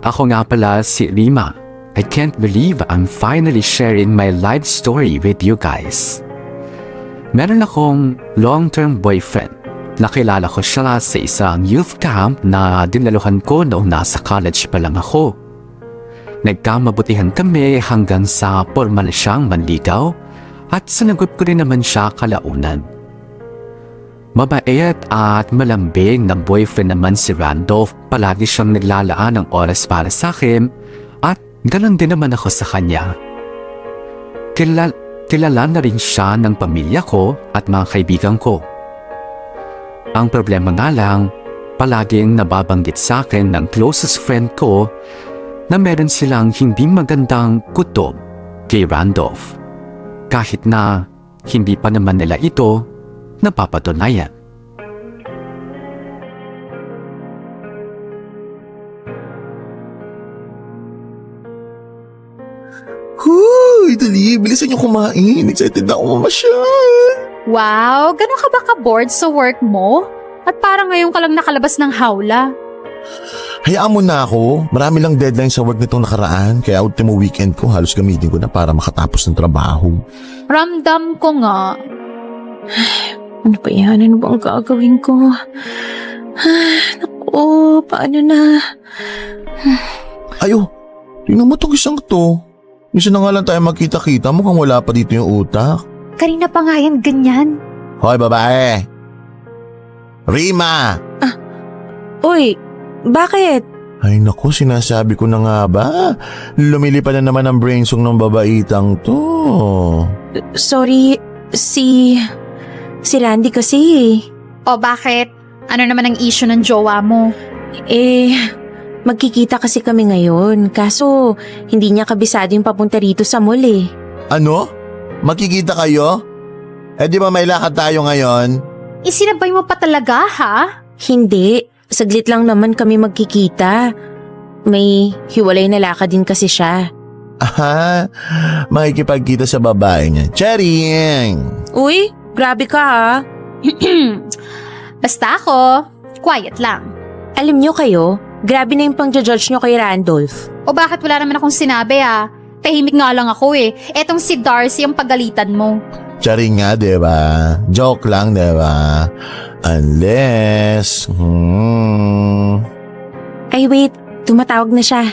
Ako nga pala si Rima. I can't believe I'm finally sharing my life story with you guys. Meron akong long-term boyfriend. Nakilala ko siya sa isang youth camp na dinaluhan ko noong nasa college pa lang ako. Nagkamabutihan kami hanggang sa formal siyang manligaw at sinagot ko rin naman siya kalaunan. Mabait at malambing na boyfriend naman si Randolph. Palagi siyang naglalaan ng oras para sa akin at ganon din naman ako sa kanya. Kilala na rin siya ng pamilya ko at mga kaibigan ko. Ang problema nga lang, palaging nababanggit sa akin ng closest friend ko na meron silang hindi magandang kutob kay Randolph. Kahit na hindi pa naman nila ito napapatunayan. Huy, dali, bilisan niyo kumain. Excited na ako mamasyal. Wow, ganun ka ba ka-bored sa work mo? At parang ngayon ka lang nakalabas ng hawla. Hayaan mo na ako. Marami lang deadline sa work nitong nakaraan. Kaya ultimo weekend ko, halos gamitin ko na para makatapos ng trabaho. Ramdam ko nga. Ano ba yan? Ano bang gagawin ko? Naku, paano na? Ayo, tingnan mo itong isang to. Minsan na nga lang tayo magkita-kita. Mukhang wala pa dito yung utak. Kanina pa nga yan ganyan. Hoy, babae! Rima! Uy, bakit? Ay naku, sinasabi ko na nga ba? Lumilipad na naman ang brainsong ng babaitang to. Sorry, si Randy kasi. O bakit? Ano naman ang issue ng jowa mo? Magkikita kasi kami ngayon. Kaso, hindi niya kabisado yung papunta rito sa mall eh. Ano? Magkikita kayo? Di ba may lakad tayo ngayon? Isinabay mo pa talaga, ha? Hindi. Saglit lang naman kami magkikita. May hiwalay na lakad din kasi siya. Aha, makikipagkita sa babae niya. Charing! Uy, grabe ka ha. Basta ako, quiet lang. Alam niyo kayo, grabe na yung pang-judge nyo kay Randolph. O bakit wala naman akong sinabi, ha? Tahimik nga lang ako eh. Etong si Darcy ang pagalitan mo. Charing nga, diba? Joke lang, diba? Unless… Ay wait, tumatawag na siya.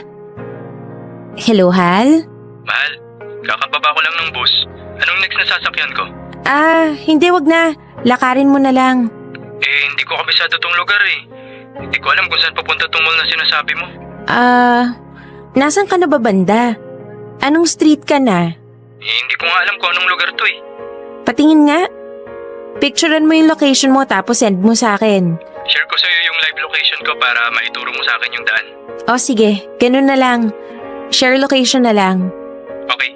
Hello, Hal? Mahal, kakababa ko lang ng bus. Anong next na sasakyan ko? Hindi, wag na. Lakarin mo na lang. Hindi ko kabisado tong lugar eh. Hindi ko alam kung saan papunta tong mall na sinasabi mo. Nasaan ka na ba banda? Anong street ka na? Hindi ko nga alam kung anong lugar to eh. Patingin nga. Picturean mo yung location mo tapos send mo sa akin. Share ko sa'yo yung live location ko para maituro mo sa akin yung daan. O sige, ganun na lang. Share location na lang. Okay.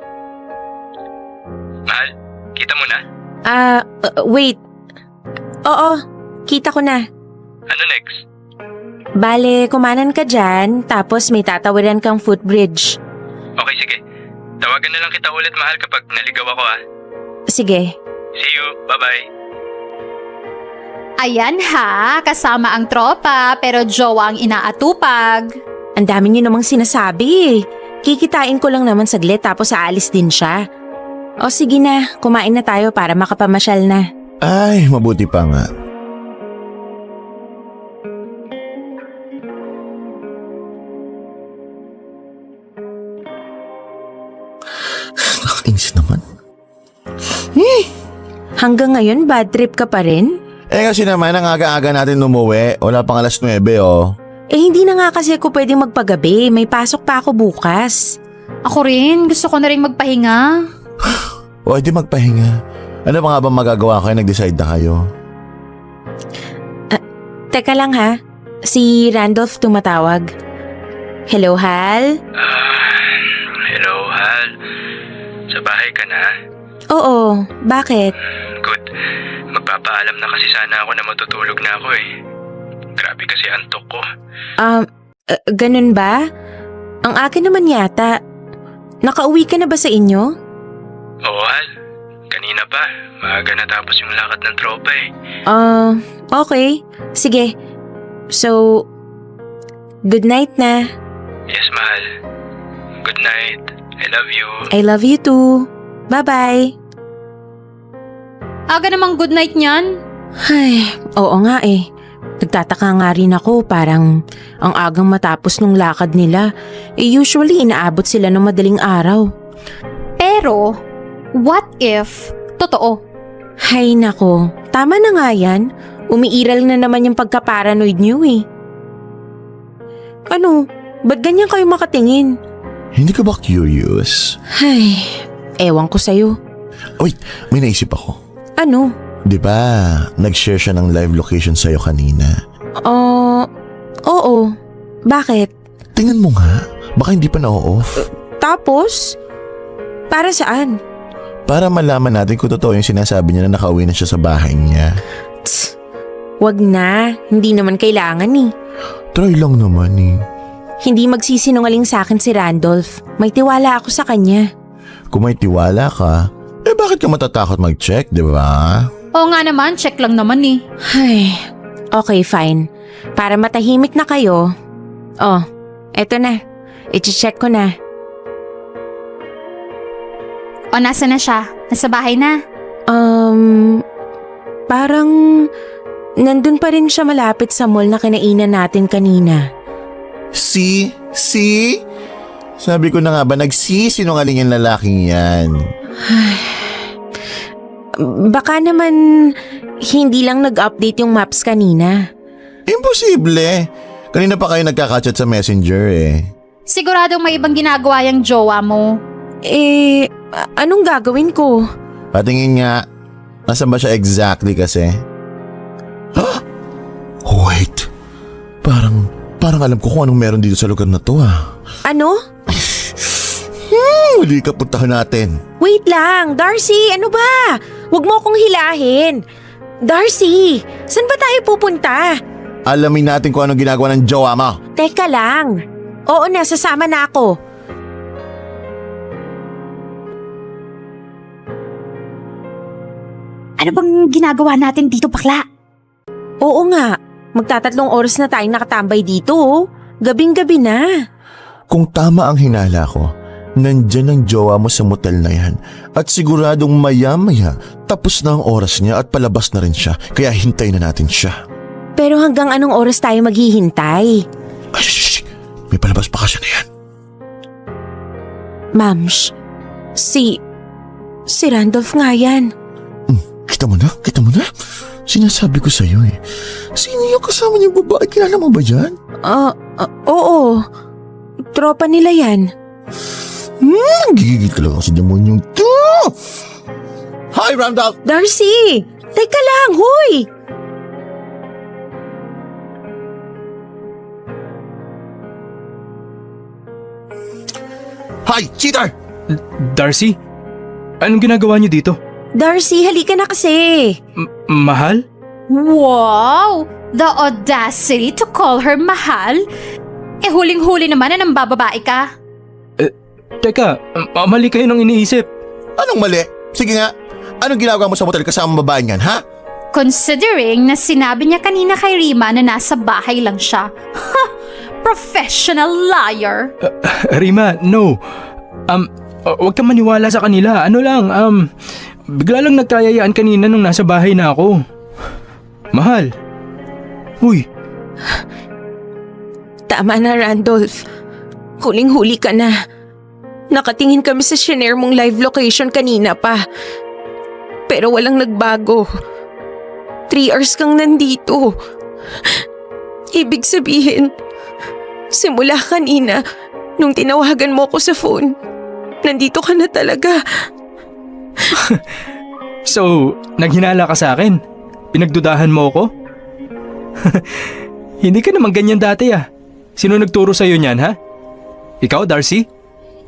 Mahal, kita mo na? Wait. Oo, kita ko na. Ano next? Bale, kumanan ka dyan, tapos may tatawiran kang footbridge. Okay, sige. Tawagan na lang kita ulit, mahal, kapag naligaw ako ha. Sige. See you, bye-bye. Ayan ha, kasama ang tropa pero jowa ang inaatupag. Ang dami niyo namang sinasabi eh. Kikitain ko lang naman saglit tapos aalis din siya. O sige na, kumain na tayo para makapamasyal na. Ay, mabuti pa nga. Nakakainis naman. Hanggang ngayon, bad trip ka pa rin? Kasi naman, ang aga-aga natin umuwi. Wala pang alas 9 oh. Hindi na nga kasi ako pwedeng magpagabi. May pasok pa ako bukas. Ako rin, gusto ko na rin magpahinga. O, di magpahinga. Ano pa nga ba magagawa kayo? Nag-decide na kayo? Teka lang ha. Si Randolph tumatawag. Hello, Hal? Hello, Hal. Sa bahay ka na? Oo, bakit? Good. Magpapaalam na kasi sana ako na matutulog na ako eh. Grabe kasi antok ko. Ganun ba? Ang akin naman yata. Nakauwi ka na ba sa inyo? Oo, Hal. Kanina pa. Maaga natapos yung lakad ng tropa eh. Okay. Sige. So, good night na. Yes, mahal. Good night. I love you. I love you too. Bye-bye. Aga namang good night niyan. Ay, oo nga eh. Nagtataka nga rin ako, parang ang agang matapos nung lakad nila. Usually inaabot sila ng madaling araw. Pero, what if totoo? Hay nako, tama na nga yan. Umiiral na naman yung pagka-paranoid niyo eh. Ano? Ba't ganyan kayo makatingin? Hindi ka ba curious? Ay, ewan ko sa'yo. Wait, may naisip ako. Ano? Di ba, nag-share siya ng live location sa'yo kanina? Oo. Bakit? Tingnan mo nga, baka hindi pa na-off. Tapos? Para saan? Para malaman natin kung totoo yung sinasabi niya na nakauwi na siya sa bahay niya. Tsk, wag na. Hindi naman kailangan eh. Try lang naman eh. Hindi magsisinungaling sa akin si Randolph. May tiwala ako sa kanya. Kung may tiwala ka, bakit ka matatakot mag-check, di ba? Oo nga naman, check lang naman eh. Ay, okay fine. Para matahimik na kayo. Oh, eto na. I-check ko na. O nasa na siya? Nasa bahay na? Parang nandun pa rin siya malapit sa mall na kinainan natin kanina. See? Sabi ko na nga ba, nagsisinungaling yung lalaking yan. Baka naman hindi lang nag-update yung maps kanina. Imposible. Kanina pa kayo nagkakachat sa messenger eh. Siguradong may ibang ginagawa yung jowa mo. Anong gagawin ko? Patingin nga, nasan ba siya exactly kasi? Wait, parang alam ko kung anong meron dito sa lugar na to ah. Ano? Huli ka, puntahan natin. Wait lang, Darcy, ano ba? Huwag mo akong hilahin. Darcy, saan ba tayo pupunta? Alamin natin kung anong ginagawa ng jowa mo. Teka lang. Oo na, sasama na ako. Ano bang ginagawa natin dito, bakla? Oo nga, magtatatlong oras na tayong nakatambay dito oh. Gabing-gabi na. Kung tama ang hinala ko, nandyan ang jowa mo sa motel na yan at siguradong maya-maya tapos na ang oras niya at palabas na rin siya, kaya hintay na natin siya. Pero hanggang anong oras tayo maghihintay? Ay, shh, may palabas pa kasi na yan. Mams, si Randolph nga yan. Kita mo na? Sinasabi ko sa'yo eh. Sino yung kasama niyang babae? Kilala mo ba yan? Oo. Tropa nila yan. Gigigil talaga si demonyong to! Hi, Randolph! Darcy! Teka lang, huy! Hi, cheater! Darcy? Anong ginagawa niyo dito? Darcy, halika na kasi. Mahal? Wow! The audacity to call her mahal? Huling-huli naman na nang bababae ka. Teka, mali kayo nang iniisip. Anong mali? Sige nga, anong ginagawa mo sa motel kasama babae niyan, ha? Considering na sinabi niya kanina kay Rima na nasa bahay lang siya. Ha! Professional liar! Rima, no. Huwag kang maniwala sa kanila. Ano lang, bigla lang nagkayayaan kanina nung nasa bahay na ako. Mahal. Uy. Tama na, Randolph. Huling-huli ka na. Nakatingin kami sa shinare mong live location kanina pa. Pero walang nagbago. 3 hours kang nandito. Ibig sabihin, simula kanina, nung tinawagan mo ko sa phone, nandito ka na talaga. So, naghinala ka sa akin? Pinagdudahan mo ako? Hindi ka naman ganyan dati ah. Sino nagturo sa'yo niyan ha? Ikaw, Darcy?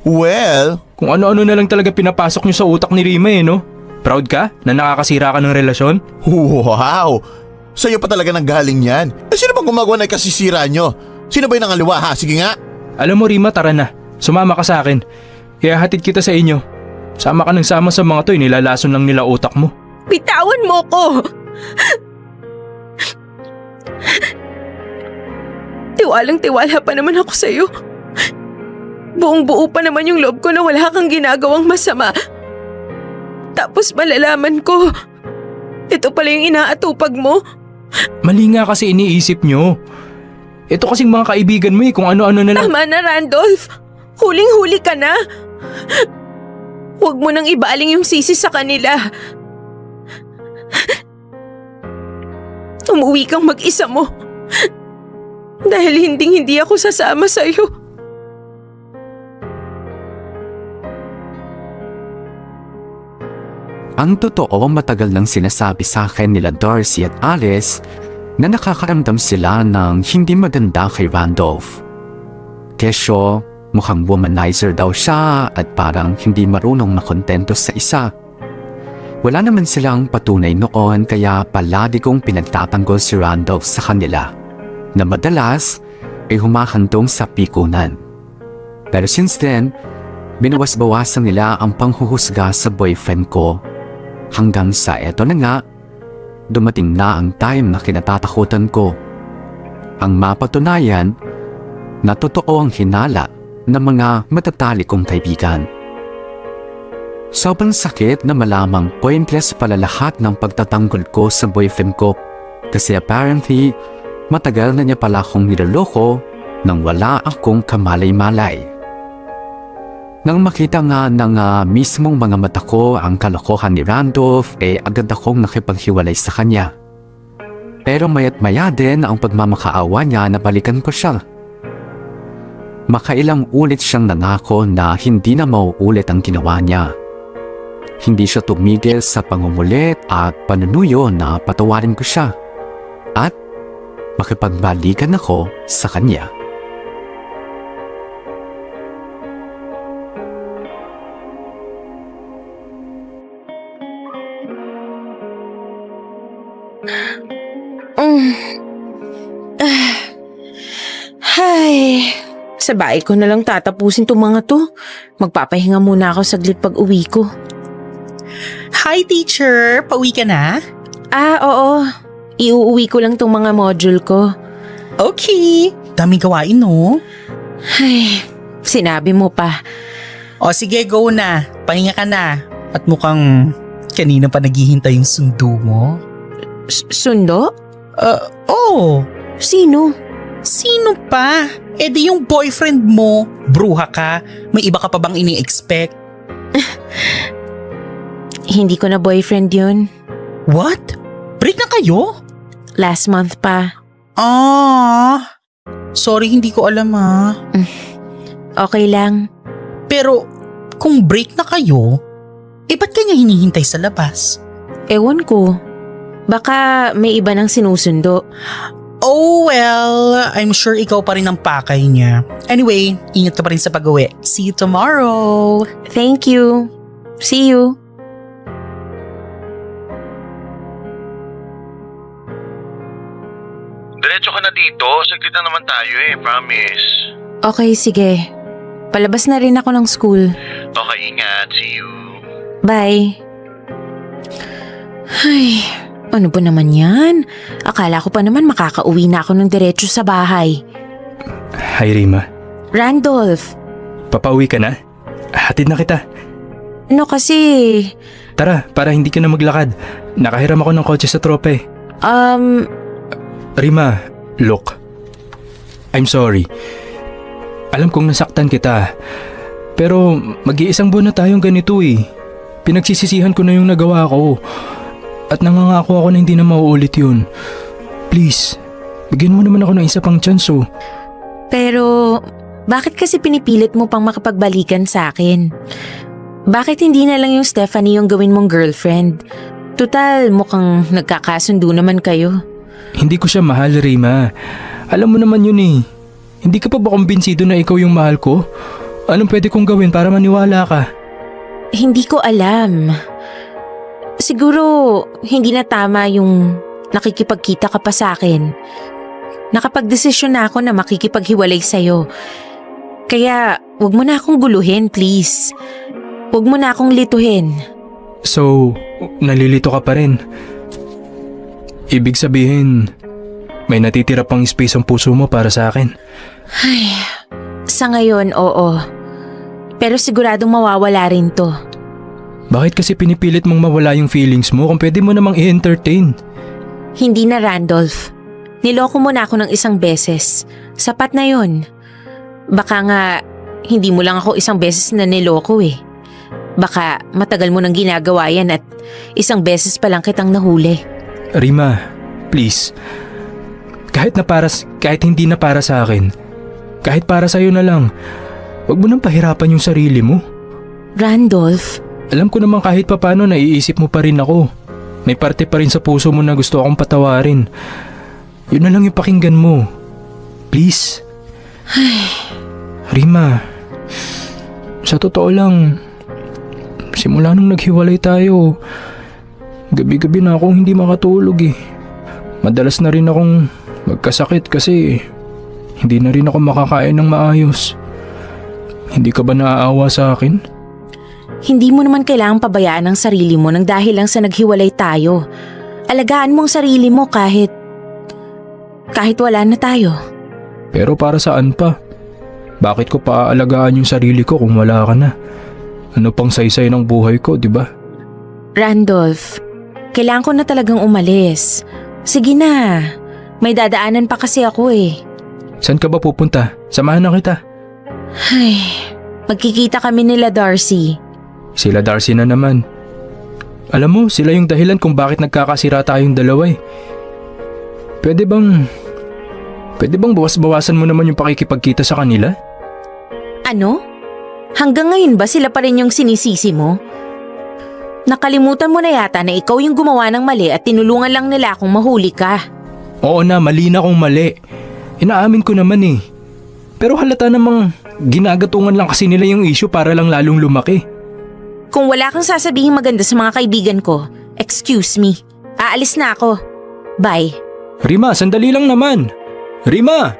Well, Kung ano-ano na lang talaga pinapasok niyo sa utak ni Rima eh, no? Proud ka na nakakasira ka ng relasyon? wow! Sa'yo pa talaga nanggaling yan. Sino bang gumagawa na kasisira nyo? Sino ba yung nangaliwa, ha? Sige nga. Alam mo Rima, tara na. Sumama ka sa akin. Kaya hatid kita sa inyo. Sama ka ng sama sa mga to, nilalason lang nila utak mo. Bitawan mo ko! Tiwalang-tiwala pa naman ako sa'yo. Buong-buo pa naman yung loob ko na wala kang ginagawang masama. Tapos malalaman ko, ito pala yung inaatupag mo. Mali nga kasi iniisip nyo. Ito kasing mga kaibigan mo kung ano-ano na lang. Tama na, Randolph. Huling-huli ka na. Huwag mo nang ibaling yung sisi sa kanila. Umuwi kang mag-isa mo. Dahil hindi ako sasama sa'yo. Ang totoo, matagal nang sinasabi sa akin nila Darcy at Alice na nakakaramdam sila ng hindi maganda kay Randolph. Kesyo, mukhang womanizer daw siya at parang hindi marunong makontento sa isa. Wala naman silang patunay noon kaya palagi kong pinagtatanggol si Randolph sa kanila na madalas ay humahantong sa pikunan. Pero since then, binawas-bawasan nila ang panghuhusga sa boyfriend ko hanggang sa eto na nga, dumating na ang time na kinatatakutan ko. Ang mapatunayan na totoo ang hinala ng mga matatali kong kaibigan. Sobrang sakit na malamang pointless pala lahat ng pagtatanggol ko sa boyfriend ko kasi apparently matagal na niya pala akong niloloko nang wala akong kamalay-malay. Nang makita nga ng mismong mga mata ko ang kalokohan ni Randolph, agad akong nakipaghiwalay sa kanya. Pero maya't maya din ang pagmamakaawa niya na balikan ko siya. Makailang ulit siyang nangako na hindi na mauulit ang ginawa niya. Hindi siya tumigil sa pangumulit at panunuyo na patawarin ko siya. At makipagbalikan ako sa kanya. Hay, sa bahay ko na lang tatapusin tong mga to. Magpapahinga muna ako saglit pag uwi ko. Hi teacher, pauwi ka na? Oo. Iuuwi ko lang tong mga module ko. Okay, daming gawain no? Ay, sinabi mo pa. O sige, go na. Pahinga ka na. At mukhang kanina pa naghihintay yung sundo mo. Sundo? Oo. Sino? Sino pa? Eh di yung boyfriend mo. Bruha ka. May iba ka pa bang ini-expect? Hindi ko na boyfriend yun. What? Break na kayo? Last month pa. Sorry, hindi ko alam Okay lang. Pero kung break na kayo, ba't kanya hinihintay sa labas? Ewan ko. Baka may iba nang sinusundo. Oh well, I'm sure ikaw pa rin ang pakay niya. Anyway, ingat ka pa rin sa pag-uwi. See you tomorrow! Thank you. See you. Diretso ka na dito. Saglit na naman tayo promise. Okay, sige. Palabas na rin ako ng school. Okay, ingat. See you. Bye. Ay, ano ba naman yan? Akala ko pa naman makakauwi na ako ng diretso sa bahay. Hi Rima, Randolph, papauwi ka na? Hatid na kita. no kasi, Tara, para hindi ka na maglakad. Nakahiram ako ng kotse sa tropa Rima, look. I'm sorry. Alam kong nasaktan kita. Pero mag-iisang buwan na tayong ganito Pinagsisisihan ko na yung nagawa ko. At nangangako ako na hindi na mauulit yun. Please, bigyan mo naman ako ng isa pang chance pero bakit kasi pinipilit mo pang makapagbalikan sa akin? Bakit hindi na lang yung Stephanie yung gawin mong girlfriend? Tutal, mukhang nagkakasundo naman kayo. Hindi ko siya mahal, Rima. Alam mo naman yun Hindi ka pa ba kumbinsido na ikaw yung mahal ko? Anong pwede kong gawin para maniwala ka? Hindi ko alam. Siguro, hindi na tama yung nakikipagkita ka pa sa akin. Nakapagdesisyon na ako na makikipaghiwalay sa'yo. Kaya, wag mo na akong guluhin, please. Wag mo na akong lituhin. So, nalilito ka pa rin. Ibig sabihin, may natitira pang space ang puso mo para sa akin. Ay, sa ngayon, oo. Pero siguradong mawawala rin to. Bakit kasi pinipilit mong mawala yung feelings mo kung pwede mo namang i-entertain? Hindi na, Randolph. Niloko mo na ako ng isang beses. Sapat na yon. Baka nga, hindi mo lang ako isang beses na niloko eh. Baka matagal mo nang ginagawa yan at isang beses pa lang kitang nahuli. Rima, please. Kahit hindi na para sa akin, kahit para sa'yo na lang, wag mo nang pahirapan yung sarili mo. Randolph, Alam ko naman kahit papano naiisip mo pa rin ako. May parte pa rin sa puso mo na gusto akong patawarin. Yun na lang yung pakinggan mo. Please. Rima, sa totoo lang, simula nung naghiwalay tayo, gabi-gabi na akong hindi makatulog eh. Madalas na rin akong magkasakit kasi hindi na rin ako makakain ng maayos. Hindi ka ba naaawa sa akin? hindi mo naman kailangang pabayaan ang sarili mo nang dahil lang sa naghiwalay tayo. Alagaan mo ang sarili mo kahit wala na tayo. Pero para saan pa? Bakit ko pa aalagaan yung sarili ko kung wala ka na? Ano pang saysay ng buhay ko, di ba? Randolph, kailangan ko na talagang umalis. Sige na, may dadaanan pa kasi ako eh. Saan ka ba pupunta? Samahan na kita. Ay, magkikita kami nila Darcy. Sila Darcy na naman. Alam mo, sila yung dahilan kung bakit nagkakasira tayong dalawa eh. Pwede bang bawas-bawasan mo naman yung pakikipagkita sa kanila? Ano? Hanggang ngayon ba sila pa rin yung sinisisi mo? Nakalimutan mo na yata na ikaw yung gumawa ng mali at tinulungan lang nila akong mahuli ka. Oo na, mali na kung mali. Inaamin ko naman eh. Pero halata namang ginagatungan lang kasi nila yung issue para lang lalong lumaki. Kung wala kang sasabihin maganda sa mga kaibigan ko, excuse me. Aalis na ako. Bye. Rima, sandali lang naman. Rima!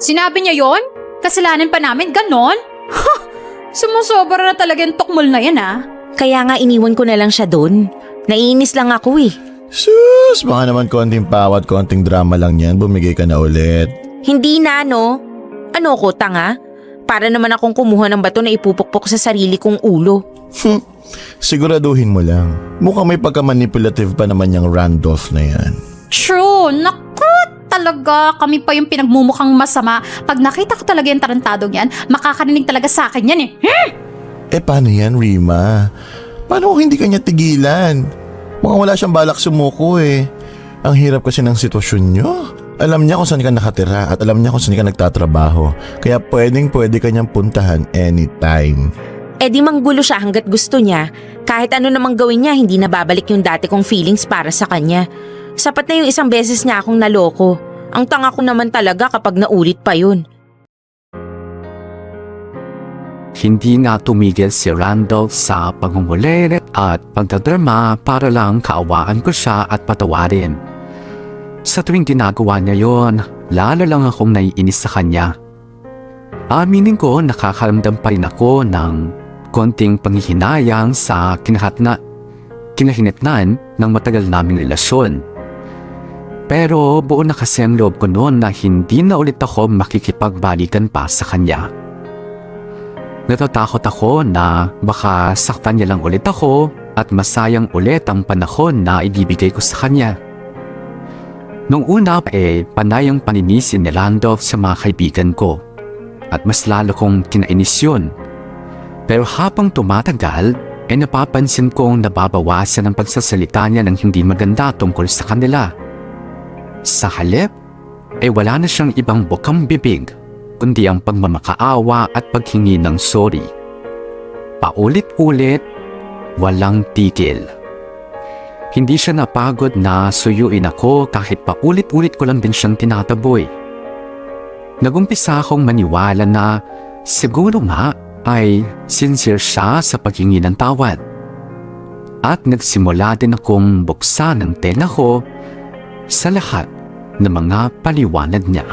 Sinabi niya yon? Kasalanan pa namin, ganon? Ha! Sumusobra na talaga yung tukmol na yan ah. Kaya nga iniwan ko na lang siya doon. Naiinis lang ako eh. Sus, baka naman konting pawat, konting drama lang yan. Bumigay ka na ulit. Hindi na no? Ano ko, tanga? Para naman akong kumuha ng bato na ipupukpok sa sarili kong ulo. Siguraduhin mo lang. Mukhang may pagka-manipulative pa naman yung Randolph na yan. True, naku talaga. Kami pa yung pinagmumukhang masama. Pag nakita ko talaga yung tarantadong yan, makakarinig talaga sa akin yan eh. Eh paano yan, Rima? Paano kung hindi kanya tigilan? Mukhang wala siyang balak sumuko eh. Ang hirap kasi ng sitwasyon nyo. Alam niya kung saan ka nakatira at alam niya kung saan ka nagtatrabaho. Kaya pwede kanyang puntahan anytime. Eh di manggulo siya hanggat gusto niya. Kahit ano namang gawin niya, hindi na babalik yung dati kong feelings para sa kanya. Sapat na yung isang beses niya akong naloko. Ang tanga ko naman talaga kapag naulit pa yun. Hindi nga tumigil si Randolph sa pangungulit at pagdadrama para lang kaawaan ko siya at patawarin. Sa tuwing ginagawa niya yon, lalo lang akong naiinis sa kanya. Aminin ko nakakaramdam pa rin ako ng konting panghihinayang sa kinahinatnan ng matagal naming relasyon. Pero buo na kasi ang loob ko noon na hindi na ulit ako makikipagbalikan pa sa kanya. Natatakot ako na baka saktan niya lang ulit ako at masayang ulit ang panahon na ibibigay ko sa kanya. Nung una panay ang paninisin ni Randolph sa mga kaibigan ko at mas lalo kong kinainis yun. Pero habang tumatagal, napapansin kong nababawasan ang pagsasalita niya ng hindi maganda tungkol sa kanila. Sa halip, wala na siyang ibang bukang bibig, kundi ang pagmamakaawa at paghingi ng sorry. Paulit-ulit, walang tigil. Hindi siya napagod na suyuin ako kahit paulit-ulit ko lang din siyang tinataboy. Nagumpisa akong maniwala na siguro nga ay sincere siya sa paghingi ng tawad. At nagsimula din akong buksan ang tela ko sa lahat ng mga paliwanag niya.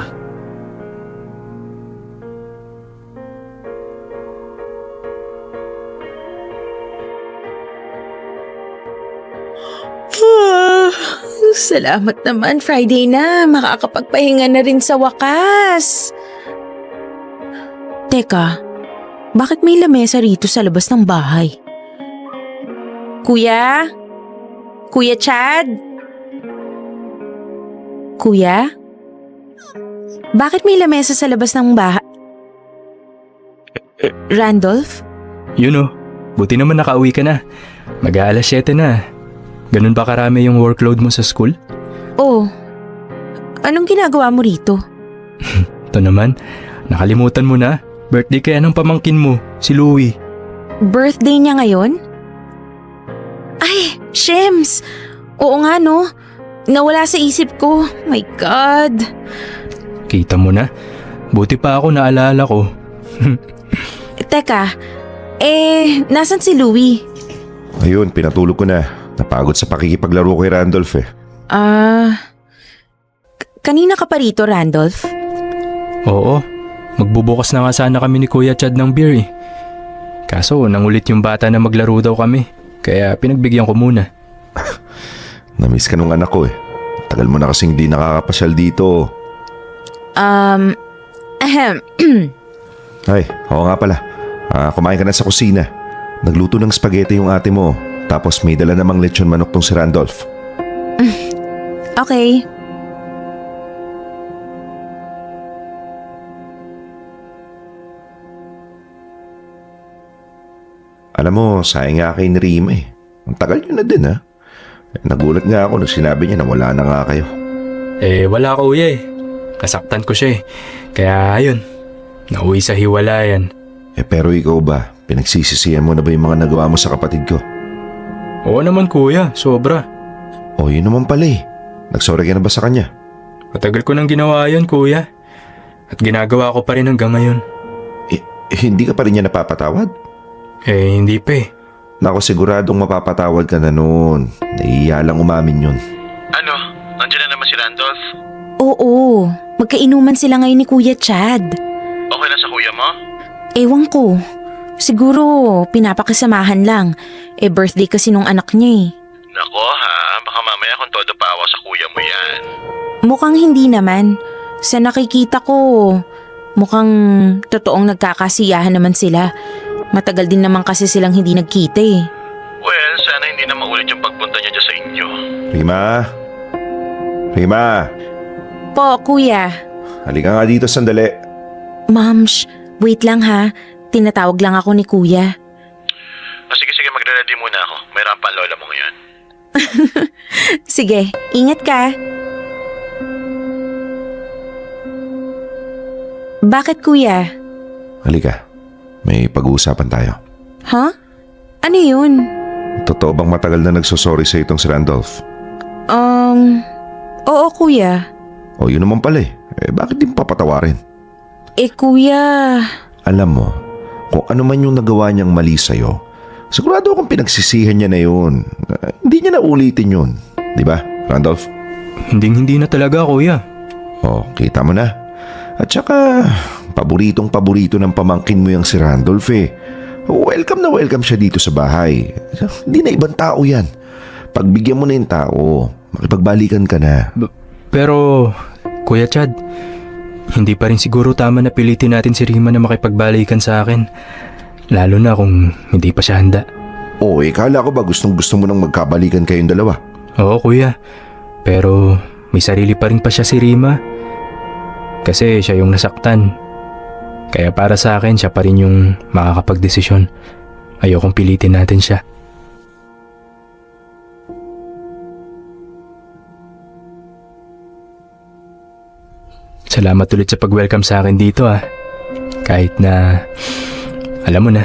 Salamat naman, Friday na. Makakapagpahinga na rin sa wakas. Teka, bakit may lamesa rito sa labas ng bahay? Kuya? Kuya Chad? Kuya? Bakit may lamesa sa labas ng bahay? Randolph? Yun oh, buti naman nakauwi ka na. Mag-aalas 7 na. Ganun ba karami yung workload mo sa school? Oh, anong ginagawa mo rito? Ito naman, nakalimutan mo na. Birthday kaya ng pamangkin mo, si Louie. Birthday niya ngayon? Ay, Shems! Oo nga no, nawala sa isip ko. My God! Kita mo na, buti pa ako naalala ko. Teka, nasan si Louie? Ayun, pinatulog ko na. Napagod sa pakikipaglaro kay Randolph eh. Kanina ka pa rito, Randolph? Oo, magbubukas na nga sana kami ni Kuya Chad ng beer eh. Kaso nangulit yung bata na maglaro daw kami, kaya pinagbigyan ko muna. Namiss ka nung anak ko eh. Tagal mo na kasing di nakakapasyal dito. Ahem. Ay, oo nga pala. Kumain ka na sa kusina. Nagluto ng spaghetti yung ate mo. Tapos may dala namang lechon manok tong si Randolph. Okay. Alam mo, sayang nga kay ni Rima eh. Ang tagal nyo na din ha. Nagulat nga ako nung sinabi niya na wala na nga kayo. Wala kuya eh. Nasaktan ko siya eh. Kaya ayun, nauwi sa hiwalayan. Pero ikaw ba, pinagsisisihan mo na ba yung mga nagawa mo sa kapatid ko? Oo naman kuya, sobra. O yun naman pala eh. Nagsorry ka na ba sa kanya? Matagal ko nang ginawa yun kuya. At ginagawa ko pa rin hanggang ngayon. Hindi ka pa rin niya napapatawad? Hindi pa eh. Naku, siguradong mapapatawad ka na noon. Naiiya lang umamin yun. Ano? Nandiyan na naman si Randolph? Oo, magkainuman sila ngayon ni Kuya Chad. Okay na sa kuya mo? Ewan ko. Siguro, pinapakisamahan lang. Birthday kasi nung anak niya eh. Nako ha, baka mamaya kung todo pa ako sa kuya mo yan. Mukhang hindi naman. Sa nakikita ko, mukhang totoong nagkakasiyahan naman sila. Matagal din naman kasi silang hindi nagkita eh. Well, sana hindi na maulit yung pagpunta niya dyan sa inyo. Rima? Rima? Po, kuya. Halika nga dito sandali. Mams, wait lang ha. Tinatawag lang ako ni kuya. Sige, magre-ready muna ako. May rampa ang lola mo ngayon. Sige, ingat ka. Bakit kuya? Halika. May pag-uusapan tayo. Ha? Ano yun? Totoo bang matagal na nagsosorry sa itong si Randolph? Oo kuya. O yun naman pala eh. Bakit di mo papatawarin? Kuya. Alam mo, kung ano man yung nagawa niyang mali sa'yo, sigurado akong pinagsisihan niya na yun. Hindi niya na ulitin yun. Di ba, Randolph? Hindi na talaga kuya. O, kita mo na. At saka, paboritong-paborito ng pamangkin mo yung si Randolph eh. Welcome na welcome siya dito sa bahay. Hindi na ibang tao yan. Pagbigyan mo na yung tao, makipagbalikan ka na. Pero, Kuya Chad, hindi pa rin siguro tama na pilitin natin si Rima na makipagbalikan sa akin. Lalo na kung hindi pa siya handa. Kala ko ba gustong gusto mo nang magkabalikan kayong dalawa? Oo kuya, pero may sarili pa rin pa siya si Rima. Kasi siya yung nasaktan. Kaya para sa akin, siya pa rin yung makakapagdesisyon. Ayokong pilitin natin siya. Salamat ulit sa pag-welcome sa akin dito ah. Kahit na, alam mo na.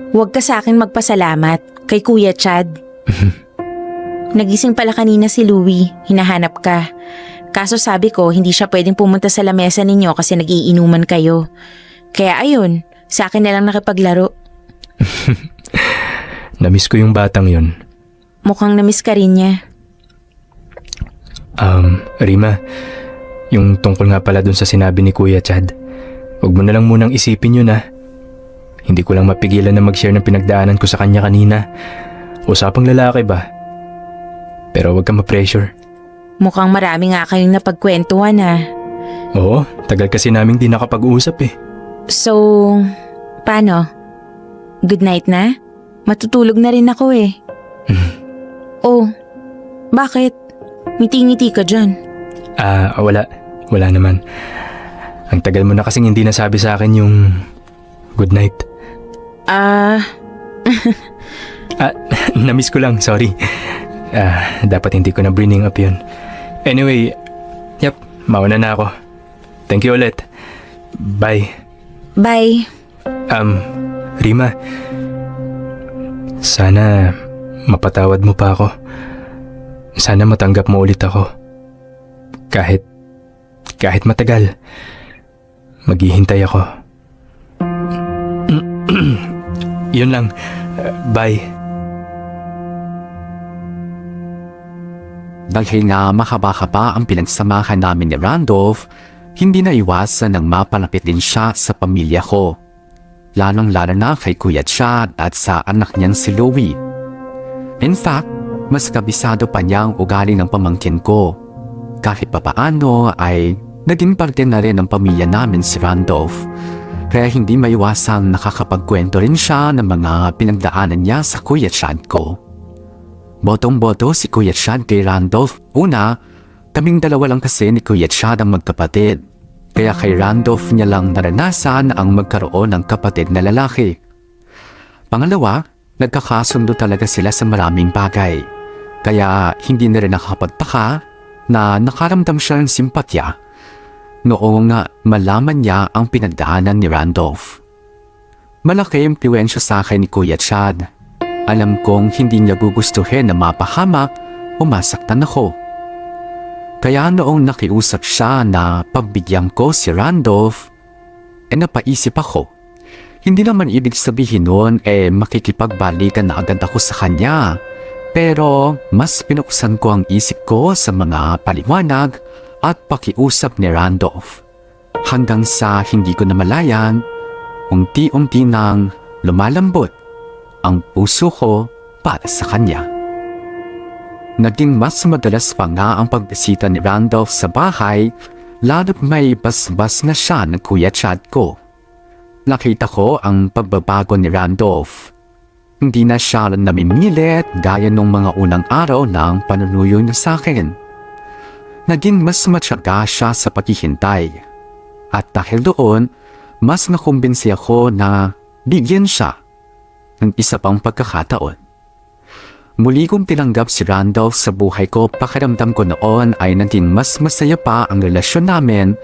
Huwag ka sa akin magpasalamat kay Kuya Chad. Nagising pala kanina si Louie, hinahanap ka. Kaso sabi ko, hindi siya pwedeng pumunta sa lamesa ninyo kasi nagiinuman kayo. Kaya ayun, sa akin na lang nakipaglaro. Namiss ko yung batang yun. Mukhang namiss ka rin niya. Rima, yung tungkol nga pala dun sa sinabi ni Kuya Chad, huwag mo na lang munang isipin yun ah. Hindi ko lang mapigilan na mag-share ng pinagdaanan ko sa kanya kanina. Usapang lalaki ba? Pero huwag kang ma-pressure. Mukhang marami nga kayong napagkwentuhan ah. Oo, tagal kasi naming di nakapag-usap eh. So, paano? Good night na? Matutulog na rin ako eh. Oh, bakit? Ngiti-ngiti ka dyan. Wala. Wala naman. Ang tagal mo na kasing hindi nasabi sa akin yung good night. Namiss ko lang, sorry. Dapat hindi ko na bring up yun. Anyway, mauna na ako. Thank you ulit. Bye. Bye. Rima, sana mapatawad mo pa ako. Sana matanggap mo ulit ako. Kahit matagal, maghihintay ako. Yun lang. Bye. Dahil nga mahaba-haba ang pinagsamahan namin ni Randolph, hindi na iwasan nang mapalapit din siya sa pamilya ko. Lalong-lalo na kay Kuya Chad at sa anak niyang si Louie. In fact, mas kabisado pa niya ang ugali ng pamangkin ko. Kahit papaano ay naging parte na rin ng pamilya namin si Randolph. Kaya hindi maiwasang nakakapagkwento rin siya ng mga pinagdaanan niya sa Kuya Chad ko. Botong-boto si Kuya Chad kay Randolph. Una, kaming dalawa lang kasi ni Kuya Chad ang magkapatid. Kaya kay Randolph niya lang naranasan ang magkaroon ng kapatid na lalaki. Pangalawa, nagkakasundo talaga sila sa maraming bagay. Kaya hindi na rin nakakapagtaka na nakaramdam siya ng simpatya noong malaman niya ang pinagdaanan ni Randolph. Malaki ang impluwensya sa akin ni Kuya Chad. Alam kong hindi niya gugustuhin na mapahamak o masaktan ako. Kaya noong nakiusap siya na pagbigyan ko si Randolph, napaisip ako. Hindi naman ibig sabihin noon makikipagbalikan na agad ako sa kanya. Pero mas pinuksan ko ang isip ko sa mga paliwanag at pakiusap ni Randolph. Hanggang sa hindi ko namalayan, unti-unti nang lumalambot ang puso ko para sa kanya. Naging mas madalas pa nga ang pagbisita ni Randolph sa bahay, lalo't may basbas na siya ng Kuya Chad ko. Nakita ko ang pagbabago ni Randolph. Hindi na siya namimilit gaya nung mga unang araw ng panunuyo niya sa akin. Naging mas matyaga siya sa paghihintay. At dahil doon, mas nakumbinsi ako na bigyan siya ng isa pang pagkakataon. Muli kong tinanggap si Randolph sa buhay ko. Pakiramdam ko noon ay naging mas masaya pa ang relasyon namin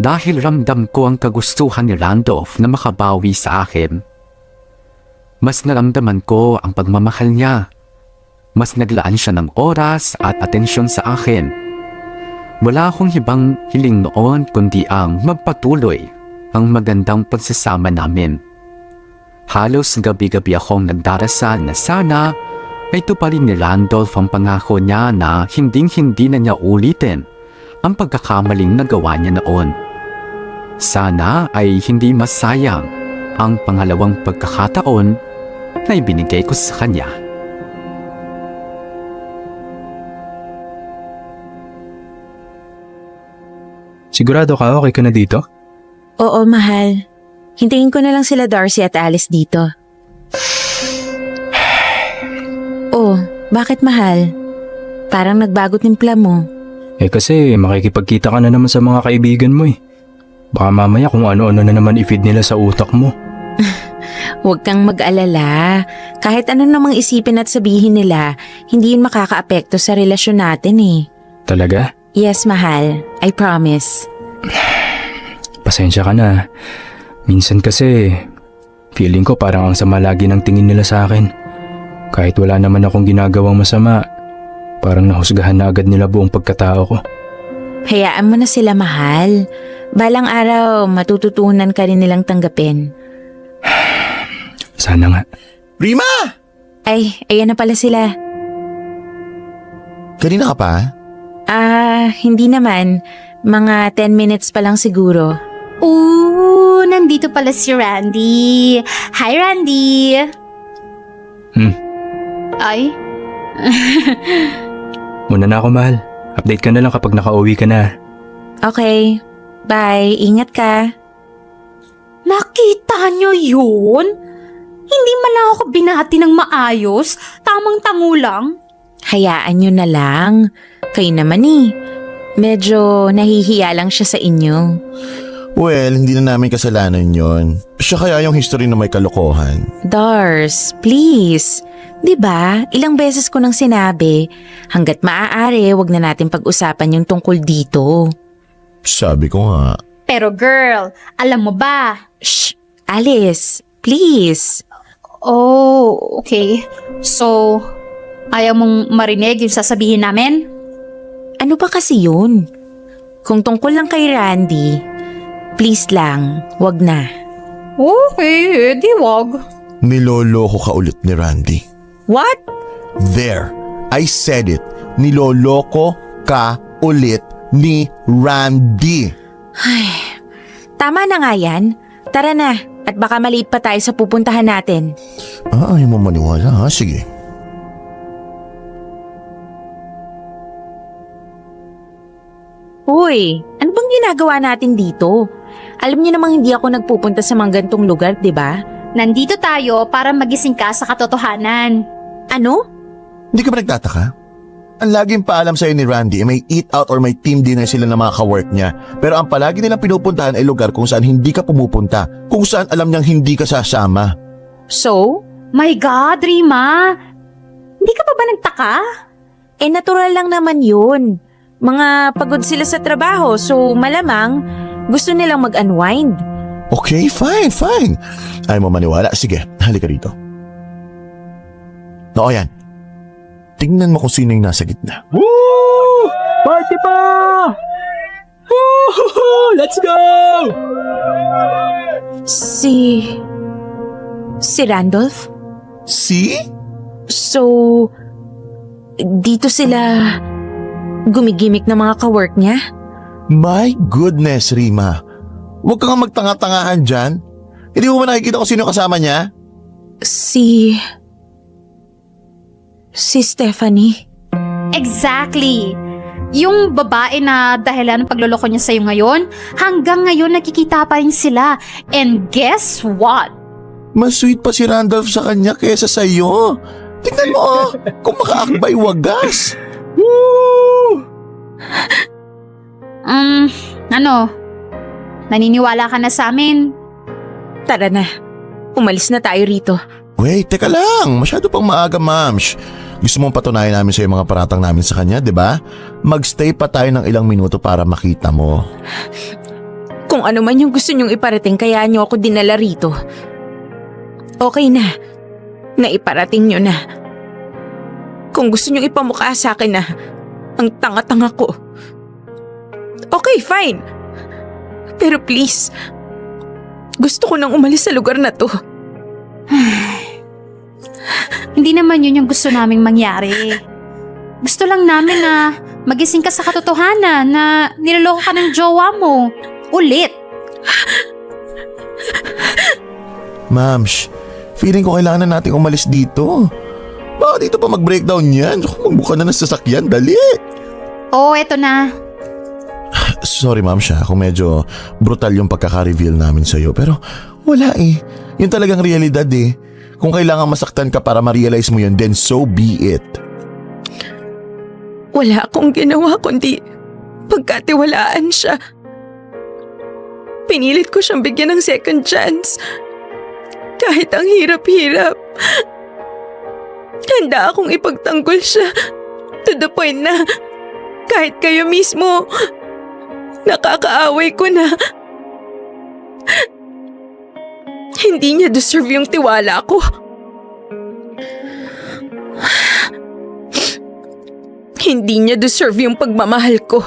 dahil ramdam ko ang kagustuhan ni Randolph na makabawi sa akin. Mas naramdaman ko ang pagmamahal niya. Mas naglaan siya ng oras at atensyon sa akin. Wala akong ibang hiling noon kundi ang magpatuloy ang magandang pagsasama namin. Halos gabi-gabi akong nagdarasal na sana ay tuparin ni Randolph ang pangako niya na hinding-hindi na niya ulitin ang pagkakamaling nagawa niya noon. Sana ay hindi masayang ang pangalawang pagkakataon na ibinigay ko sa kanya. Sigurado ka okay ka na dito? Oo, mahal. Hintayin ko na lang sila Darcy at Alice dito. Oh, bakit mahal? Parang nagbago timpla mo. Kasi makikipagkita ka na naman sa mga kaibigan mo eh. Baka mamaya kung ano-ano na naman i-feed nila sa utak mo. Huwag kang mag-alala. Kahit ano namang isipin at sabihin nila, hindi yun makakaapekto sa relasyon natin eh. Talaga? Yes, mahal. I promise. Pasensya ka na. Minsan kasi, feeling ko parang ang sama lagi ng tingin nila sa akin. Kahit wala naman akong ginagawang masama, parang nahusgahan na agad nila buong pagkatao ko. Hayaan mo na sila, mahal. Balang araw, matututunan ka rin nilang tanggapin. Sana nga. Rima! Ay, ayan na pala sila. Kanina ka pa? Hindi naman. Mga 10 minutes pa lang siguro. Ooh, nandito pala si Randy. Hi, Randy! Ay? Muna na ako, mahal. Update ka na lang kapag nakauwi ka na. Okay. Bye. Ingat ka. Nakita niyo yun? Hindi man lang ako binati ng maayos, tamang-tango lang. Hayaan nyo na lang. Kayo naman medyo nahihiya lang siya sa inyo. Well, hindi na namin kasalanan yon. Siya kaya yung history na may kalokohan. Dars, please. 'Di ba? Ilang beses ko nang sinabi, hanggat maaari, wag na natin pag-usapan yung tungkol dito. Sabi ko nga. Pero girl, alam mo ba? Shh! Alice, please. Oh, okay. So, ayaw mong marinig yung sasabihin namin? Ano ba kasi yun? Kung tungkol lang kay Randy, please lang, wag na. Okay, di wag. Niloloko ka ulit ni Randy. What? There, I said it. Niloloko ka ulit ni Randy. Tama na nga yan. Tara na, at baka maliit pa tayo sa pupuntahan natin. Ayaw mo maniwala ha? Sige. Hoy, ano bang ginagawa natin dito? Alam niyo namang hindi ako nagpupunta sa mga gantong lugar, di ba? Nandito tayo para magising ka sa katotohanan. Ano? Hindi ka ba nagtataka? Ang laging paalam sa'yo ni Randy ay may eat out or may team dinner sila ng mga kawork niya. Pero ang palagi nilang pinupuntahan ay lugar kung saan hindi ka pumupunta. Kung saan alam niyang hindi ka sasama. So? My God, Rima! Hindi ka pa ba nagtaka? Natural lang naman yun. Mga pagod sila sa trabaho, so malamang gusto nilang mag-unwind. Okay, fine. Ayaw mo maniwala? Sige, halika rito. Oo, yan. Tingnan mo kung sino yung nasa gitna. Woo! Party pa! Woo! Let's go! Si Randolph? See? So, dito sila gumigimik ng mga kawork niya? My goodness, Rima. Huwag ka nga magtanga-tangahan dyan. Hindi mo ba nakikita kung sino kasama niya? Si Stephanie. Exactly. Yung babae na dahilan ng pagloloko niya sa'yo ngayon, hanggang ngayon nakikita pa rin sila. And guess what? Mas sweet pa si Randolph sa kanya kaysa sa'yo. Tingnan mo, kung makaakbay wagas. Woo! Ano? Naniniwala ka na sa amin? Tara na. Umalis na tayo rito. Wait, teka lang. Masyado pang maaga, Mams. Gusto mong patunayan namin sa mga paratang namin sa kanya, di ba? Magstay pa tayo ng ilang minuto para makita mo. Kung ano man yung gusto niyong iparating, kaya niyo ako dinala rito. Okay na. Naiparating niyo na. Kung gusto niyong ipamukha sa akin na ang tanga-tanga ko. Okay, fine. Pero please, gusto ko nang umalis sa lugar na to. Hindi naman yun yung gusto naming mangyari. Gusto lang namin na magising ka sa katotohanan na niloloko ka ng jowa mo. Ulit. Mams, feeling ko kailangan na nating umalis dito. Baka dito pa mag-breakdown yan. Magbuka na ng sasakyan, dali. Oh, eto na. Sorry, Ma'am, kung medyo brutal yung pagkaka-reveal namin sa'yo. Pero wala eh. Yun talagang realidad eh. Kung kailangan masaktan ka para ma-realize mo yun, then so be it. Wala akong ginawa kundi pagkatiwalaan siya. Pinilit ko siyang bigyan ng second chance. Kahit ang hirap-hirap. Handa akong ipagtanggol siya. To the point na kahit kayo mismo, nakakaaway ko na. Hindi niya deserve yung tiwala ko. Hindi niya deserve yung pagmamahal ko.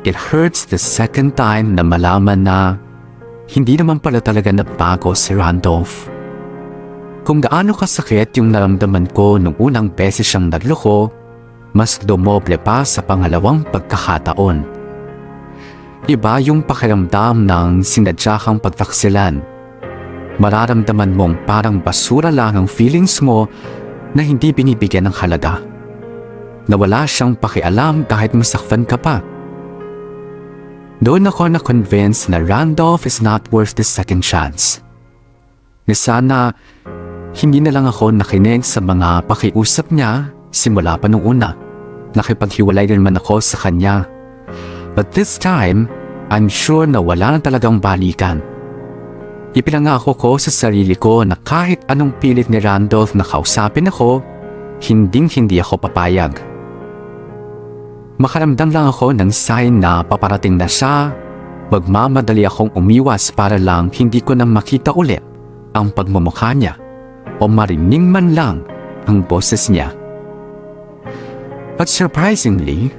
It hurts the second time na malaman na hindi naman pala talaga nagbago si Randolph. Kung gaano kasakit yung naramdaman ko nung unang beses siyang nagloko, mas dumoble pa sa pangalawang pagkakataon. Iba yung pakiramdam ng sinadya kang pagtaksilan. Mararamdaman mong parang basura lang ang feelings mo na hindi binibigyan ng halaga. Na wala siyang pakialam kahit masaktan ka pa. Doon ako na-convince na Randolph is not worth the second chance. Na sana, hindi na lang ako nakinig sa mga pakiusap niya simula pa nung una. Nakipaghiwalay rin man ako sa kanya. But this time, I'm sure na wala na talagang balikan. Ipinangako ko sa sarili ko na kahit anong pilit ni Randolph na kausapin ako, hinding-hindi ako papayag. Makaramdam lang ako ng sign na paparating na siya, magmamadali akong umiwas para lang hindi ko na makita ulit ang pagmumukha niya o marinig man lang ang boses niya. But surprisingly,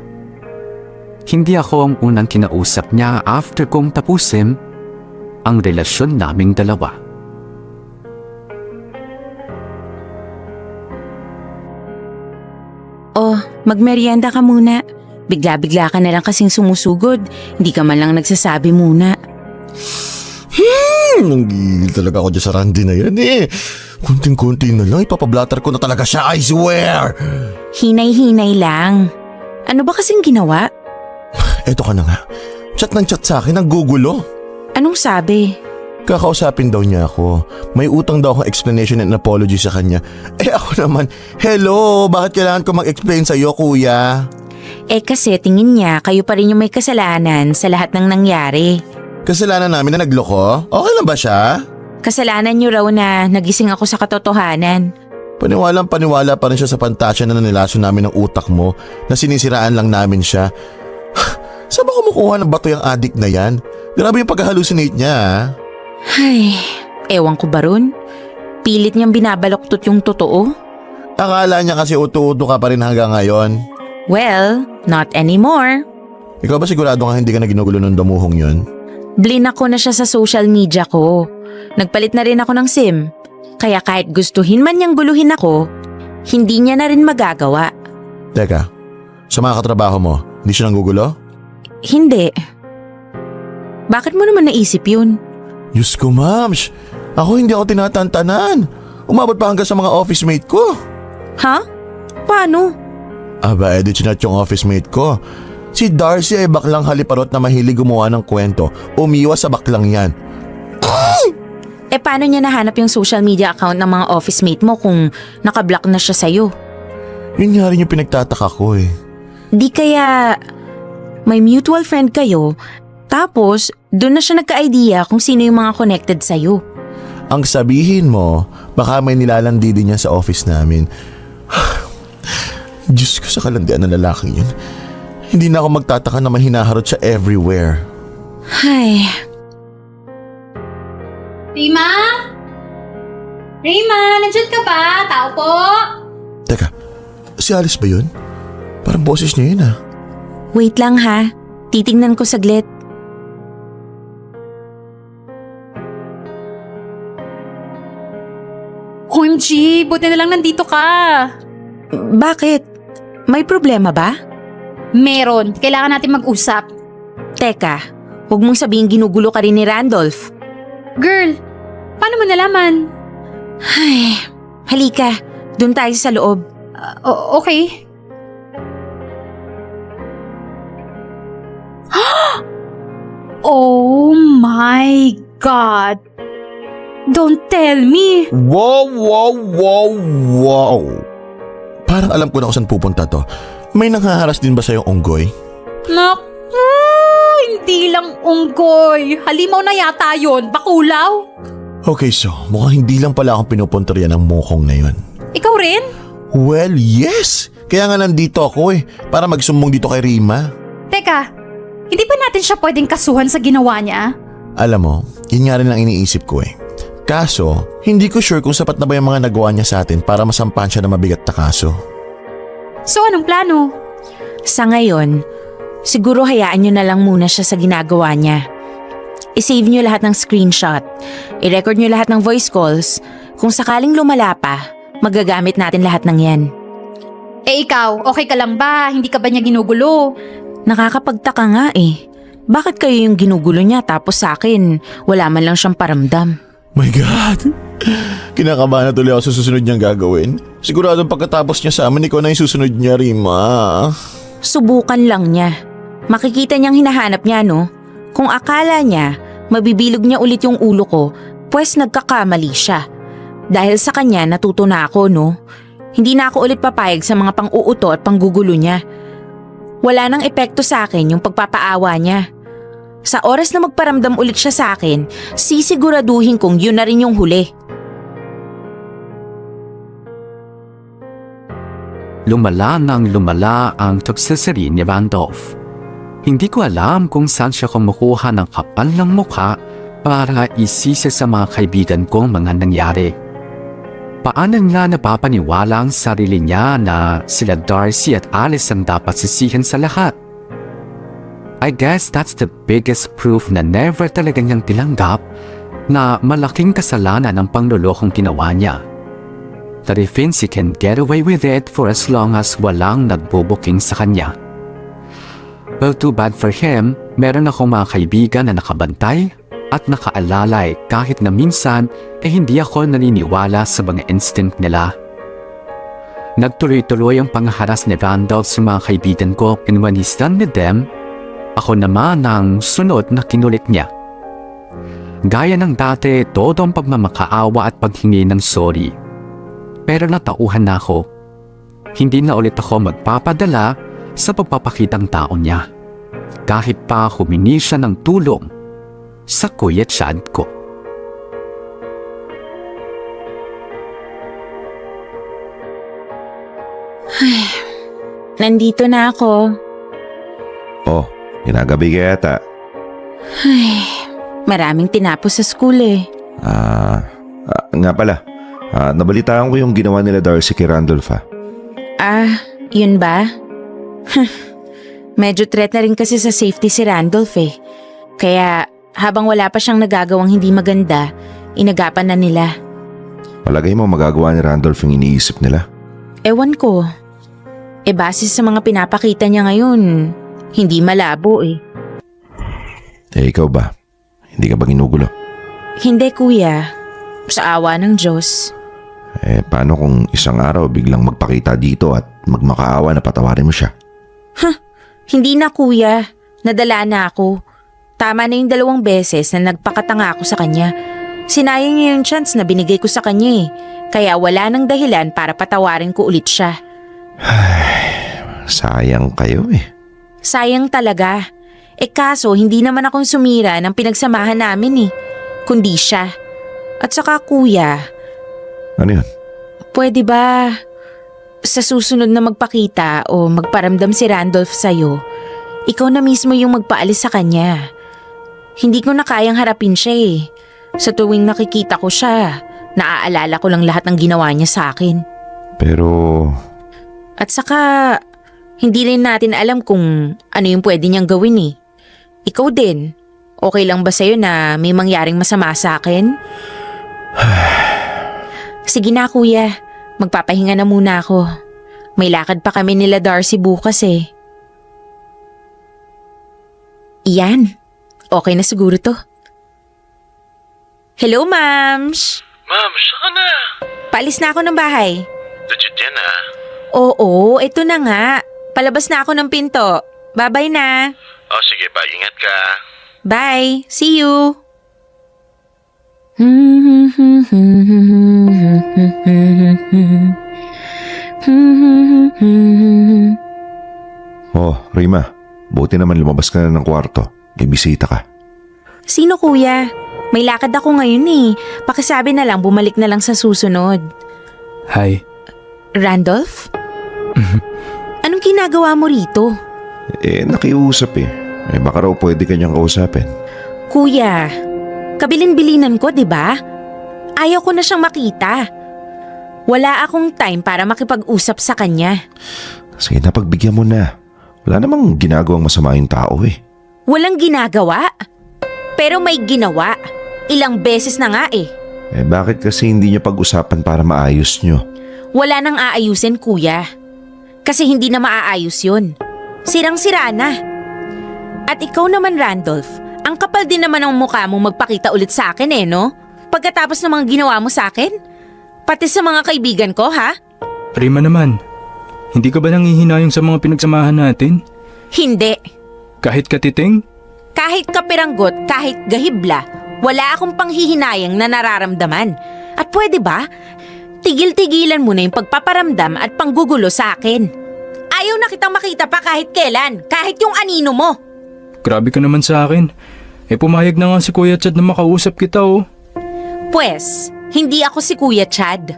hindi ako ang unang kinausap niya after kong tapusin ang relasyon naming dalawa. Oh, magmerienda ka muna. Bigla-bigla ka na lang kasing sumusugod. Hindi ka man lang nagsasabi muna. Nanggigil talaga ako dyan sa Randy na yan eh. Kunting-kunti na lang, ipapablatter ko na talaga siya, I swear! Hinay-hinay lang. Ano ba kasing ginawa? Eto ka na nga. Chat ng chat sa akin, ang gugulo. Anong sabi? Kakausapin daw niya ako. May utang daw akong explanation and apology sa kanya. Eh ako naman, hello, bakit kailangan ko mag-explain sa'yo, kuya? Kasi tingin niya kayo pa rin yung may kasalanan sa lahat ng nangyari. Kasalanan namin na nagloko? Okay lang ba siya? Kasalanan niyo raw na nagising ako sa katotohanan. Paniwalang-paniwala pa rin siya sa pantasya na nanilason namin ng utak mo na sinisiraan lang namin siya. Saan ba kumukuha ng bato yung addict na yan? Grabe yung pag-hallucinate niya ah. Ay, ewan ko ba ron? Pilit niyang binabaloktot yung totoo? Akala niya kasi uto-uto ka pa rin hanggang ngayon. Well, not anymore. Ikaw ba sigurado nga hindi ka na ginugulo ng damuhong yun? Blinak ko na siya sa social media ko. Nagpalit na rin ako ng SIM. Kaya kahit gustuhin man niyang guluhin ako, hindi niya na rin magagawa. Teka, sa mga katrabaho mo, hindi siya nanggugulo? Hindi. Bakit mo naman naisip yun? Diyos ko, mams. Ako hindi ako tinatantanan. Umabot pa hanggang sa mga office mate ko. Ha? Paano? Aba, edit chinat yung office mate ko. Si Darcy ay baklang haliparot na mahilig gumawa ng kwento. Umiwas sa baklang yan. Paano niya nahanap yung social media account ng mga office mate mo kung nakablock na siya sa'yo? Yun nga rin yung pinagtataka ko eh. Di kaya may mutual friend kayo, tapos doon na siya nagka-idea kung sino yung mga connected sa'yo. Ang sabihin mo, baka may nilalandi din niya sa office namin. Diyos ko sa kalandian ng lalaking yun. Hindi na ako magtataka na may hinaharot siya everywhere. Ay, Rima? Rima, nandiyan ka ba? Tao po? Teka, si Alice ba yun? Parang boses niya yun ah. wait lang ha. Titingnan ko saglit. OMG, buti na lang nandito ka. Bakit? May problema ba? Meron, kailangan natin mag-usap. Teka, huwag mong sabihin ginugulo ka rin ni Randolph. Girl, paano mo nalaman? Ay, halika. Doon tayo sa loob. Okay. Oh my God! Don't tell me! Wow! Parang alam ko na kung saan pupunta to. May nanghaharas din ba sa'yo unggoy? Naku! Hindi lang unggoy. Halimaw na yata yun. Bakulaw. Okay, so mukhang hindi lang pala akong pinupunteriya ng mukong na yun. Ikaw rin? Well, yes! Kaya nga nandito ako eh, para magsumbong dito kay Rima. Teka, hindi ba natin siya pwedeng kasuhan sa ginawa niya? Alam mo, yun nga rin ang iniisip ko eh. Kaso, hindi ko sure kung sapat na ba yung mga nagawa niya sa atin para masampahan siya ng mabigat na kaso. So anong plano? Sa ngayon, siguro hayaan nyo na lang muna siya sa ginagawa niya. I-save nyo lahat ng screenshot. I-record nyo lahat ng voice calls. Kung sakaling lumala pa, magagamit natin lahat ng yan. Ikaw, okay ka lang ba? Hindi ka ba niya ginugulo? Nakakapagtaka nga eh. Bakit kayo yung ginugulo niya tapos sa akin, wala man lang siyang paramdam? My God! Kinakabahan na tuloy ako sa susunod niyang gagawin. Siguradong pagkatapos niya sa amin, ikaw na yung susunod niya, Rima. Subukan lang niya. Makikita niyang hinahanap niya, no? Kung akala niya, mabibilog niya ulit yung ulo ko, pues nagkakamali siya. Dahil sa kanya natuto na ako, no? Hindi na ako ulit papayag sa mga pang-uuto at panggugulo niya. Wala nang epekto sa akin yung pagpapaawa niya. Sa oras na magparamdam ulit siya sa akin, sisiguraduhin kong yun na rin yung huli. Lumala nang lumala ang toxicity ni Randolph. Hindi ko alam kung saan siya kumukuha ng kapal ng mukha para isisi sa mga kaibigan kong mga nangyari. Paano nga napapaniwala ang sarili niya na sila Darcy at Alice ang dapat sisihin sa lahat? I guess that's the biggest proof na never talaga niyang tinanggap na malaking kasalanan ang panglolokong ginawa niya. That he thinks he can get away with it for as long as walang nagbubuking sa kanya. Well, too bad for him, meron akong mga kaibigan na nakabantay at nakaalalay kahit na minsan hindi ako naniniwala sa mga instinct nila. Nagtuloy-tuloy ang pangharas ni Randolph sa mga kaibigan ko, and when he's done with them, ako naman ang sunod na kinulit niya. Gaya ng dati, todo ang pagmamakaawa at paghingi ng sorry. Pero natauhan na ako. Hindi na ulit ako magpapadala sa pagpapakitang tao niya. Kahit pa humingi siya ng tulong sa Kuya Chad ko. Nandito na ako. Oh, ginagabi ka yata. Maraming tinapos sa school eh. Nga pala. Nabalitaan ko yung ginawa nila Darcy kay Randolph ha. Yun ba? Medyo threat na rin kasi sa safety si Randolph eh. Kaya habang wala pa siyang nagagawang hindi maganda, inagapan na nila. Palagay mo magagawa ni Randolph yung iniisip nila? Ewan ko. Base sa mga pinapakita niya ngayon, hindi malabo eh. Ikaw ba? Hindi ka ba ginugulo? Hindi kuya. Sa awa ng Diyos. Paano kung isang araw biglang magpakita dito at magmakaawa na patawarin mo siya? Hindi na kuya. Nadala na ako. Tama na yung 2 beses na nagpakatanga ako sa kanya. Sinayang niya yung chance na binigay ko sa kanya eh. Kaya wala nang dahilan para patawarin ko ulit siya. Sayang kayo eh. Sayang talaga. Kaso hindi naman akong sumira ng pinagsamahan namin eh. Kundi siya. At saka kuya, Ano yun? pwede ba sa susunod na magpakita o magparamdam si Randolph sa'yo, ikaw na mismo yung magpaalis sa kanya. Hindi ko na kayang harapin siya eh. Sa tuwing nakikita ko siya, naaalala ko lang lahat ng ginawa niya sa akin. Pero At saka, hindi rin natin alam kung ano yung pwede niyang gawin eh. Ikaw din, okay lang ba sa'yo na may mangyaring masama sa akin? Sige na kuya, magpapahinga na muna ako. May lakad pa kami nila Darcy bukas eh. Iyan, okay na siguro to. Hello, Mams! Ma'am, saka na. Paalis na ako ng bahay. Legit yan ah. Oo, ito na nga. Palabas na ako ng pinto. Bye-bye na. Oh, sige pa, ingat ka. Bye. See you. Oh, Rima, buti naman lumabas ka na ng kwarto. May bisita ka. Sino kuya? May lakad ako ngayon eh. Pakisabi na lang bumalik na lang sa susunod. Hi. Randolph? Anong ginagawa mo rito? Nakiusap eh. Baka raw pwede kanyang kausapin. Kuya, kabilin-bilinan ko, di ba? Ayaw ko na siyang makita. Wala akong time para makipag-usap sa kanya. Sige na, pagbigyan mo na. Wala namang ginagawang masama yung tao eh. Walang ginagawa. Pero may ginawa. Ilang beses na nga eh. Bakit kasi hindi niyo pag-usapan para maayos niyo? Wala nang aayusin, kuya. Kasi hindi na maaayos yun. Sirang-sira na. At ikaw naman, Randolph, ang kapal din naman ng mukha mong magpakita ulit sa akin eh, no? Pagkatapos ng mga ginawa mo sa akin? Pati sa mga kaibigan ko, ha? Rima naman, hindi ka ba nangihinayang sa mga pinagsamahan natin? Hindi. Kahit katiting? Kahit kapiranggot, kahit gahibla, wala akong panghihinayang na nararamdaman. At pwede ba? Tigil-tigilan mo na yung pagpaparamdam at panggugulo sa akin. Ayaw na kitang makita pa kahit kailan, kahit yung anino mo. Grabe ka naman sa akin. Pumayag na nga si Kuya Chad na makausap kita oh. Pwes, hindi ako si Kuya Chad.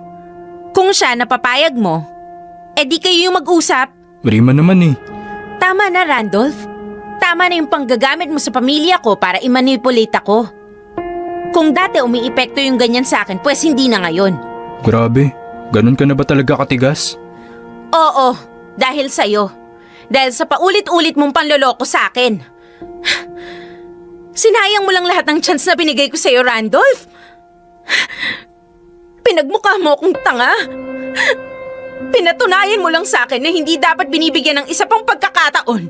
Kung siya napapayag mo, di kayo yung mag-usap. Rima naman eh. Tama na, Randolph. Tama na yung panggagamit mo sa pamilya ko para i-manipulate ako. Kung dati umiipekto yung ganyan sa akin, pues hindi na ngayon. Grabe, ganun ka na ba talaga katigas? Oo, dahil sa'yo. Dahil sa paulit-ulit mong panloloko sa akin. Sinayang mo lang lahat ng chance na binigay ko sa'yo, Randolph. Pinagmukha mo akong tanga. Pinatunayan mo lang sa akin na hindi dapat binibigyan ng isa pang pagkakataon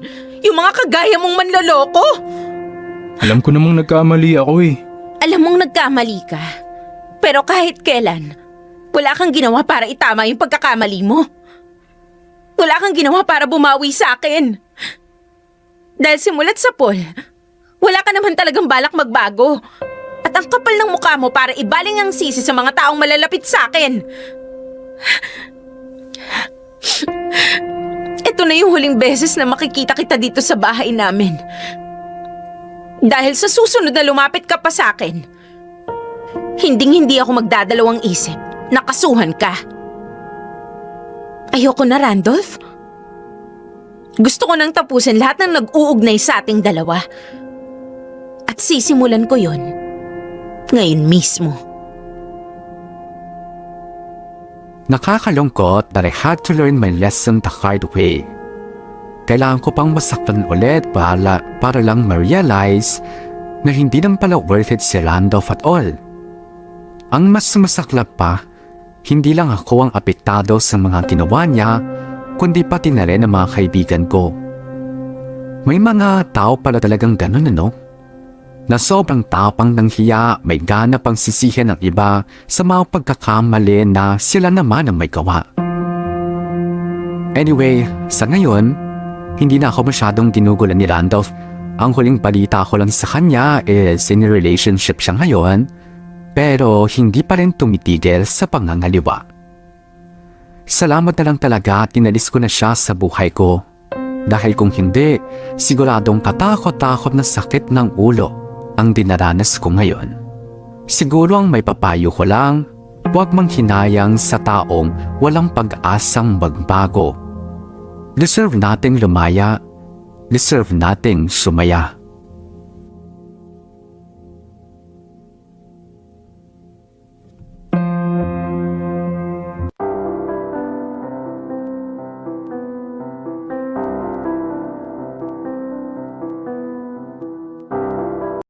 yung mga kagaya mong manloloko. Alam ko namang nagkamali ako eh. Alam mong nagkamali ka. Pero kahit kailan, wala kang ginawa para itama yung pagkakamali mo. Wala kang ginawa para bumawi sa akin. Dahil simulat sa Paul, wala ka naman talagang balak magbago. At ang kapal ng mukha mo para ibaling ang sisi sa mga taong malalapit sa akin. Ito na yung huling beses na makikita kita dito sa bahay namin. Dahil sa susunod na lumapit ka pa sa akin, hinding-hindi ako magdadalawang isip. Nakasuhan ka. Ayoko na, Randolph. Gusto ko nang tapusin lahat ng nag-uugnay sa ating dalawa. At sisimulan ko yon ngayon mismo. Nakakalungkot that I had to learn my lesson the hard way. Kailangan ko pang masaktan ulit para lang ma-realize na hindi nang pala worth it si Randolph at all. Ang mas masaklap pa, hindi lang ako ang apektado sa mga ginawa niya, kundi pati na rin ang mga kaibigan ko. May mga tao pala talagang ganun ano? Na sobrang tapang ng hiya, may gana pang sisihin ng iba sa mga pagkakamali na sila naman ang may gawa. Anyway, sa ngayon, hindi na ako masyadong ginugulan ni Randolph. Ang huling balita ko lang sa kanya is in a relationship siya ngayon, pero hindi pa rin tumitigil sa pangangaliwa. Salamat na lang talaga at inalis ko na siya sa buhay ko. Dahil kung hindi, siguradong katakot-takot na sakit ng ulo ang dinaranas ko ngayon. Siguro ang may papayo ko lang, huwag mang hinayang sa taong walang pag-asang magbago. Deserve nating lumaya, deserve nating sumaya.